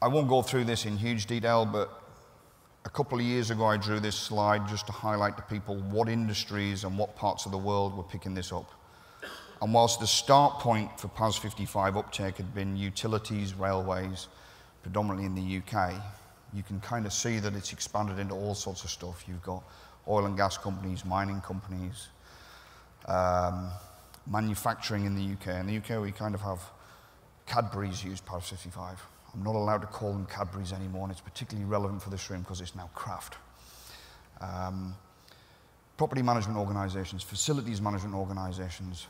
I won't go through this in huge detail, but a couple of years ago I drew this slide just to highlight to people what industries and what parts of the world were picking this up. And whilst the start point for PAS 55 uptake had been utilities, railways, predominantly in the UK, you can kind of see that it's expanded into all sorts of stuff. You've got oil and gas companies, mining companies, manufacturing in the UK. In the UK we kind of have Cadbury's use PAS 55. I'm not allowed to call them Cadbury's anymore, and it's particularly relevant for this room because it's now Kraft. Property management organisations, facilities management organisations,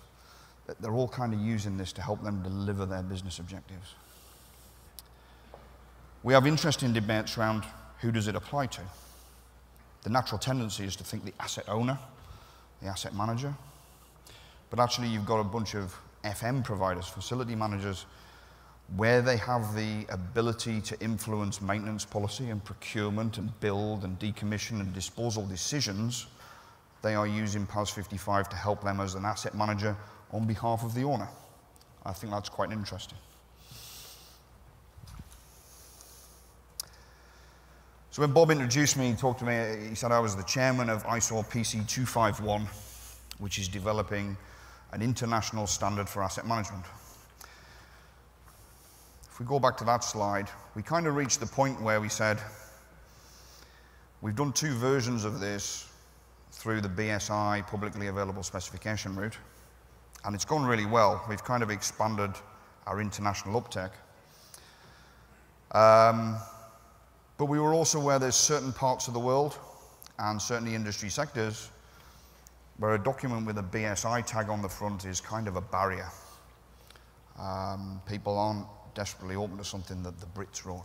they're all kind of using this to help them deliver their business objectives. We have interesting debates around who does it apply to. The natural tendency is to think the asset owner, the asset manager, but actually you've got a bunch of FM providers, facility managers, where they have the ability to influence maintenance policy and procurement and build and decommission and disposal decisions. They are using PAS 55 to help them as an asset manager on behalf of the owner. I think that's quite interesting. So when Bob introduced me, he talked to me, he said I was the chairman of ISO PC 251, which is developing an international standard for asset management. If we go back to that slide, we kind of reached the point where we said, we've done 2 versions of this through the BSI publicly available specification route, and it's gone really well. We've kind of expanded our international uptake. But we were also aware there's certain parts of the world and certainly industry sectors where a document with a BSI tag on the front is kind of a barrier. People aren't desperately open to something that the Brits wrote.